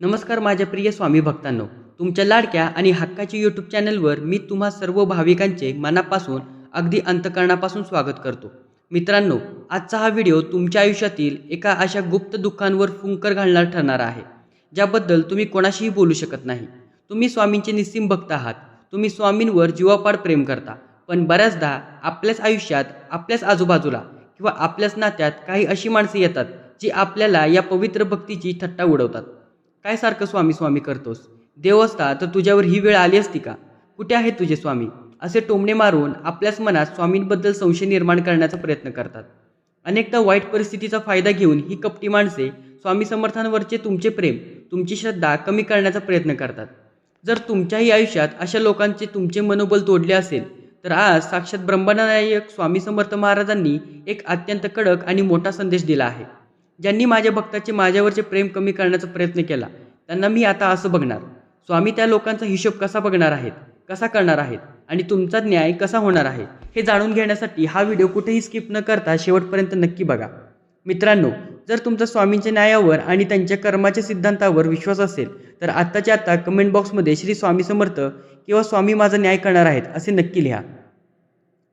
नमस्कार माझ्या प्रिय स्वामी भक्तांनो, तुमच्या लाडक्या आणि हक्काच्या यूट्यूब चॅनलवर मी तुम्हा सर्व भाविकांचे मनापासून अगदी अंतःकरणापासून स्वागत करतो। मित्रांनो, आजचा हा व्हिडिओ तुमच्या आयुष्यातील एका अशा गुप्त दुःखांवर फुंकर घालणार ठरणार आहे, ज्याबद्दल तुम्ही कोणाशीही बोलू शकत नाही। तुम्ही स्वामींचे निस्सीम भक्त आहात, तुम्ही स्वामींवर जीवापाड प्रेम करता, पण बऱ्याचदा आपल्याच आयुष्यात, आपल्याच आजूबाजूला किंवा आपल्याच नात्यात काही अशी माणसे येतात जी आपल्याला या पवित्र भक्तीची थट्टा उडवतात। काय सारखं स्वामी स्वामी करतोस? देव असता तर तुझ्यावर ही वेळ आली असती का? कुठे आहेत तुझे स्वामी? असे टोमणे मारून आपल्याच मनात स्वामींबद्दल संशय निर्माण करण्याचा प्रयत्न करतात। अनेकदा वाईट परिस्थितीचा फायदा घेऊन ही कपटी माणसे स्वामी समर्थांवरचे तुमचे प्रेम, तुमची श्रद्धा कमी करण्याचा प्रयत्न करतात। जर तुमच्याही आयुष्यात अशा लोकांचे तुमचे मनोबल तोडले असेल, तर आज साक्षात ब्रह्मनायक स्वामी समर्थ महाराजांनी एक अत्यंत कडक आणि मोठा संदेश दिला आहे। ज्यांनी माझ्या भक्ताचे माझ्यावरचे प्रेम कमी करण्याचा प्रयत्न केला, त्यांना मी आता असं बघणार। स्वामी त्या लोकांचा हिशोब कसा बघणार आहेत, कसा करणार आहेत आणि तुमचा न्याय कसा होणार आहे, हे जाणून घेण्यासाठी हा व्हिडिओ कुठेही स्किप न करता शेवटपर्यंत नक्की बघा। मित्रांनो, जर तुमचा स्वामींच्या न्यायावर आणि त्यांच्या कर्माच्या सिद्धांतावर विश्वास असेल, तर आत्ताच्या आत्ता कमेंट बॉक्समध्ये श्री स्वामी समर्थ किंवा स्वामी माझा न्याय करणार आहेत असे नक्की लिहा।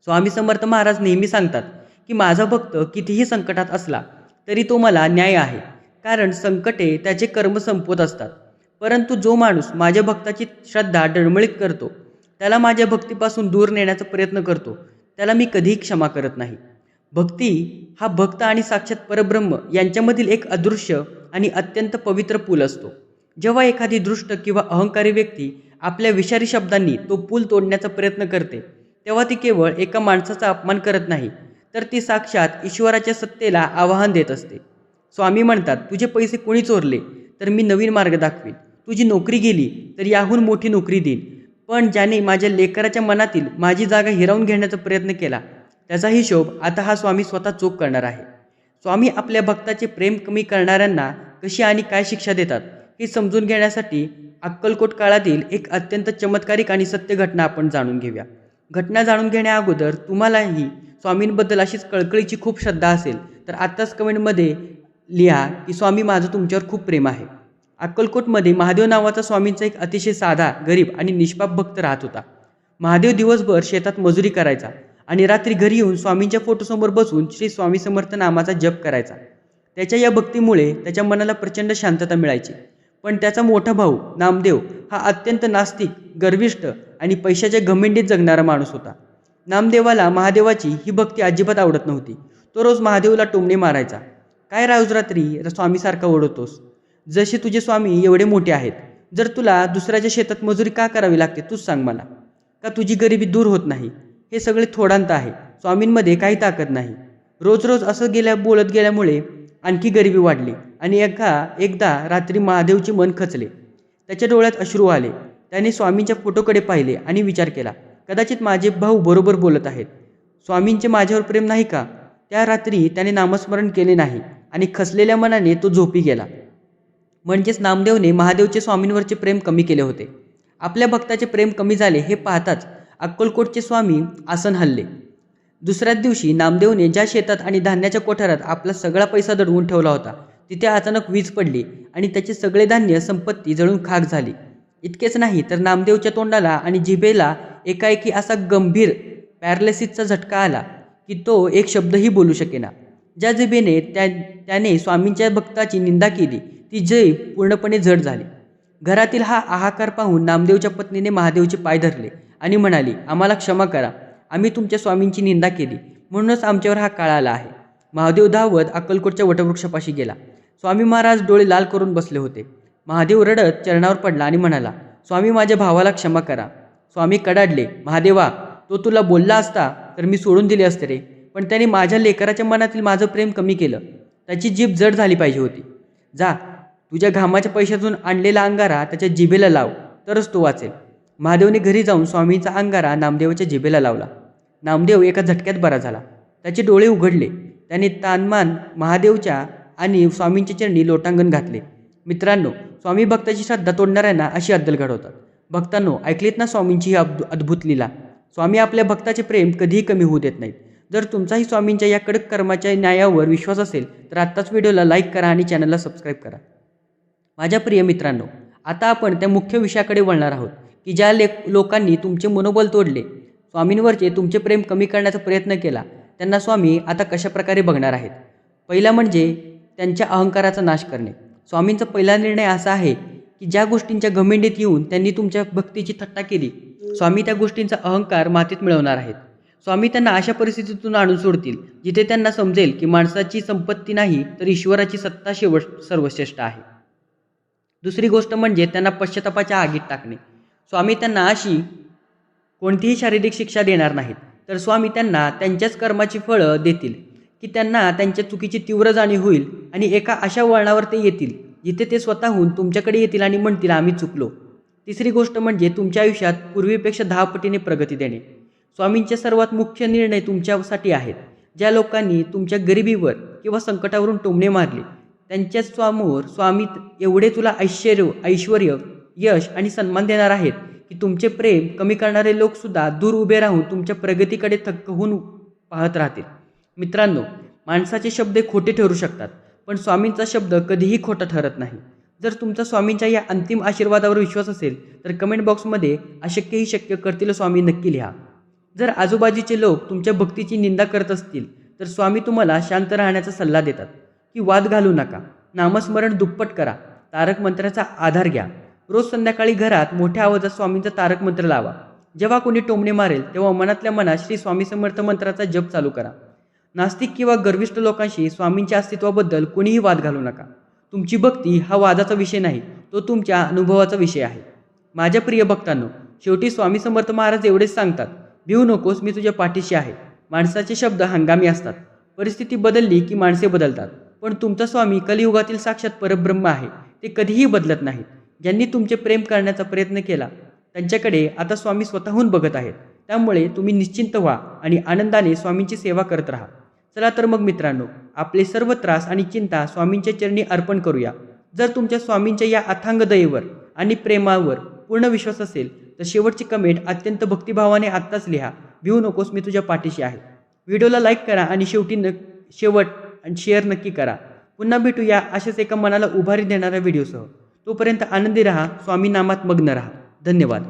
स्वामी समर्थ महाराज नेहमी सांगतात की माझा भक्त कितीही संकटात असला तरी तो मला न्याय आहे, कारण संकटे त्याचे कर्म संपवत असतात। परंतु जो माणूस माझ्या भक्ताची श्रद्धा डळमळीत करतो, त्याला माझ्या भक्तीपासून दूर नेण्याचा प्रयत्न करतो, त्याला मी कधीही क्षमा करत नाही। भक्ती हा भक्त आणि साक्षात परब्रह्म यांच्यामधील एक अदृश्य आणि अत्यंत पवित्र पूल असतो। जेव्हा एखादी दृष्ट किंवा अहंकारी व्यक्ती आपल्या विषारी शब्दांनी तो पूल तोडण्याचा प्रयत्न करते, तेव्हा ती केवळ एका माणसाचा अपमान करत नाही, तर ती साक्षात ईश्वराच्या सत्तेला आवाहन देत असते। स्वामी म्हणतात, तुझे पैसे कोणी चोरले तर मी नवीन मार्ग दाखवीन, तुझी नोकरी गेली तर याहून मोठी नोकरी देईन, पण ज्याने माझ्या लेकराच्या मनातील माझी जागा हिरावून घेण्याचा प्रयत्न केला, त्याचा हिशोब आता हा स्वामी स्वतः चोख करणार आहे। स्वामी आपल्या भक्ताचे प्रेम कमी करणाऱ्यांना कशी आणि काय शिक्षा देतात हे समजून घेण्यासाठी अक्कलकोट काळातील एक अत्यंत चमत्कारिक आणि सत्य घटना आपण जाणून घेऊया। घटना जाणून घेण्याअगोदर तुम्हालाही स्वामींबद्दल अशीच कळकळीची खूप श्रद्धा असेल तर आत्ताच कमेंटमध्ये लिहा की स्वामी माझं तुमच्यावर खूप प्रेम आहे। अक्कलकोटमध्ये महादेव नावाचा स्वामींचा एक अतिशय साधा, गरीब आणि निष्पाप भक्त राहत होता। महादेव दिवसभर शेतात मजुरी करायचा आणि रात्री घरी येऊन स्वामींच्या फोटोसमोर बसून श्री स्वामी समर्थ नामाचा जप करायचा। त्याच्या या भक्तीमुळे त्याच्या मनाला प्रचंड शांतता मिळायची। पण त्याचा मोठा भाऊ नामदेव हा अत्यंत नास्तिक, गर्विष्ठ आणि पैशाच्या घमेंडीत जगणारा माणूस होता। नामदेवाला महादेवाची ही भक्ती अजिबात आवडत नव्हती। तो रोज महादेवला टोमणे मारायचा, काय रोज रात्री स्वामीसारखा ओढवतोस? जसे तुझे स्वामी एवढे मोठे आहेत, जर तुला दुसऱ्याच्या शेतात मजुरी का करावी लागते तूच सांग मला? का तुझी गरिबी दूर होत नाही? हे सगळे थोडांत आहे, स्वामींमध्ये काही ताकद नाही। रोज रोज असं बोलत गेल्यामुळे आणखी गरिबी वाढली आणि एकदा रात्री महादेवचे मन खचले, त्याच्या डोळ्यात अश्रू आले। त्याने स्वामींच्या फोटोकडे पाहिले आणि विचार केला, कदाचित माझे भाऊ बरोबर बोलत आहेत, स्वामींचे माझ्यावर प्रेम नाही का? त्या रात्री त्याने नामस्मरण केले नाही आणि खचलेल्या मनाने तो झोपी गेला। म्हणजेच नामदेवने महादेवचे स्वामींवरचे प्रेम कमी केले होते। आपल्या भक्ताचे प्रेम कमी झाले हे पाहताच अक्कलकोटचे स्वामी आसन हलले। दुसऱ्याच दिवशी नामदेवने ज्या शेतात आणि धान्याच्या कोठारात आपला सगळा पैसा दडवून ठेवला होता, तिथे अचानक वीज पडली आणि त्याचे सगळे धान्य संपत्ती जळून खाक झाली। इतकेच नाही तर नामदेवच्या तोंडाला आणि जिभेला एकाएकी असा गंभीर पॅरालिसिसचा झटका आला की तो एक शब्दही बोलू शकेना। ज्या जिभेने त्याने स्वामींच्या भक्ताची निंदा केली, ती जीभ पूर्णपणे जड झाली। घरातील हा हाहाकार पाहून नामदेवच्या पत्नीने महादेवचे पाय धरले आणि म्हणाली, आम्हाला क्षमा करा, आम्ही तुमच्या स्वामींची निंदा केली, म्हणूनच आमच्यावर हा काळ आला आहे। महादेव धावत अक्कलकोटच्या वटवृक्षापाशी गेला। स्वामी महाराज डोळे लाल करून बसले होते। महादेव रडत चरणावर पडला आणि म्हणाला, स्वामी माझ्या भावाला क्षमा करा। स्वामी कडाडले, महादेवा, तो तुला बोलला असता तर मी सोडून दिले असते रे, पण त्याने माझ्या लेकराच्या मनातील माझं प्रेम कमी केलं, त्याची जीभ जड झाली पाहिजे होती। जा, तुझ्या घामाच्या पैशातून आणलेला अंगारा त्याच्या जिभेला लाव, तरच तो वाचेल। महादेवने घरी जाऊन स्वामींचा अंगारा नामदेवाच्या जिभेला लावला। नामदेव एका झटक्यात बरा झाला, त्याचे डोळे उघडले, त्याने तानमान महादेवच्या आणि स्वामींच्या चरणी लोटांगण घातले। मित्रांनो, स्वामी भक्ताची श्रद्धा तोडणाऱ्यांना अशी अद्दल घडवतात। भक्तांनो, ऐकलीत ना स्वामींची ही अद्भुत लीला? स्वामी आपल्या भक्ताचे प्रेम कधीही कमी होऊ देत नाहीत। जर तुमचाही स्वामींच्या या कडक कर्माच्या न्यायावर विश्वास असेल तर आत्ताच व्हिडिओला लाईक करा आणि चॅनलला सबस्क्राईब करा। माझ्या प्रिय मित्रांनो, आता आपण त्या मुख्य विषयाकडे वळणार आहोत की ज्या लोकांनी तुमचे मनोबल तोडले, स्वामींवरचे तुमचे प्रेम कमी करण्याचा प्रयत्न केला, त्यांना स्वामी आता कशाप्रकारे बघणार आहेत. पहिला म्हणजे त्यांच्या अहंकाराचा नाश करणे. स्वामींचा पहिला निर्णय असा आहे की ज्या गोष्टींच्या घमेंडीत येऊन त्यांनी तुमच्या भक्तीची थट्टा केली, स्वामी त्या गोष्टींचा अहंकार मातीत मिळवणार आहेत. स्वामी त्यांना अशा परिस्थितीतून आणून सोडतील जिथे त्यांना समजेल की माणसाची संपत्ती नाही तर ईश्वराची सत्ता सर्वश्रेष्ठ आहे. दुसरी गोष्ट म्हणजे त्यांना पश्चातापाच्या आगीत टाकणे. स्वामी त्यांना अशी कोणतीही शारीरिक शिक्षा देणार नाहीत, तर स्वामी त्यांना त्यांच्याच कर्माची फळं देतील की त्यांना त्यांच्या चुकीची तीव्र जाणीव होईल आणि एका अशा वळणावर ते येतील जिथे ते स्वतःहून तुमच्याकडे येतील आणि म्हणतील आम्ही चुकलो. तिसरी गोष्ट म्हणजे तुमच्या आयुष्यात पूर्वीपेक्षा 10 पटीने प्रगती देणे. स्वामींचे सर्वात मुख्य निर्णय तुमच्यासाठी आहेत. ज्या लोकांनी तुमच्या गरिबीवर किंवा संकटावरून टोमणे मारले, त्यांच्या समोर स्वामी एवढे तुला ऐश्वर्य, यश आणि सन्मान देणार आहेत की तुमचे प्रेम कमी करणारे लोकसुद्धा दूर उभे राहून तुमच्या प्रगतीकडे थक्क होऊन पाहत राहतील. मित्रांनो, माणसाचे शब्द खोटे ठरू शकतात, पण स्वामींचा शब्द कधीही खोटा ठरत नाही. जर तुमचा स्वामींच्या या अंतिम आशीर्वादावर विश्वास असेल तर कमेंट बॉक्समध्ये अशक्यही शक्य करतील स्वामी नक्की लिहा. जर आजूबाजूचे लोक तुमच्या भक्तीची निंदा करत असतील तर स्वामी तुम्हाला शांत राहण्याचा सल्ला देतात की वाद घालू नका, नामस्मरण दुप्पट करा, तारक मंत्राचा आधार घ्या. रोज संध्याकाळी घरात मोठ्या आवाजात स्वामींचा तारक मंत्र लावा. जेव्हा कोणी टोमणे मारेल तेव्हा मनातल्या मनात श्री स्वामी समर्थ मंत्राचा जप चालू करा. नास्तिक किंवा गर्विष्ठ लोकांशी स्वामींच्या अस्तित्वाबद्दल कोणीही वाद घालू नका. तुमची भक्ती हा वादाचा विषय नाही, तो तुमच्या अनुभवाचा विषय आहे. माझ्या प्रिय भक्तांनो, शेवटी स्वामी समर्थ महाराज एवढेच सांगतात, भिवू नकोस, मी तुझ्या पाठीशी आहे. माणसाचे शब्द हंगामी असतात, परिस्थिती बदलली की माणसे बदलतात, पण तुमचा स्वामी कलियुगातील साक्षात परब्रह्म आहे. ते कधीही बदलत नाहीत. ज्यांनी तुमचे प्रेम करण्याचा प्रयत्न केला त्यांच्याकडे आता स्वामी स्वतःहून बघत आहेत. त्यामुळे तुम्ही निश्चिंत व्हा आणि आनंदाने स्वामींची सेवा करत राहा. चला तर मग मित्रांनो, आपले सर्व त्रास आणि चिंता स्वामींच्या चरणी अर्पण करूया. जर तुमच्या स्वामींच्या या अथांग दयेवर आणि प्रेमावर पूर्ण विश्वास असेल तर शेवटची कमेंट अत्यंत भक्तिभावाने आत्ताच लिहा, भिवू नकोस, मी तुझ्या पाठीशी आहे. व्हिडिओला लाईक करा आणि शेवट आणि शेअर नक्की करा. पुन्हा भेटूया अशाच एका मनाला उभारी देणाऱ्या व्हिडिओसह. तोपर्यंत आनंदी राहा, स्वामी नामात मग्न राहा. धन्यवाद.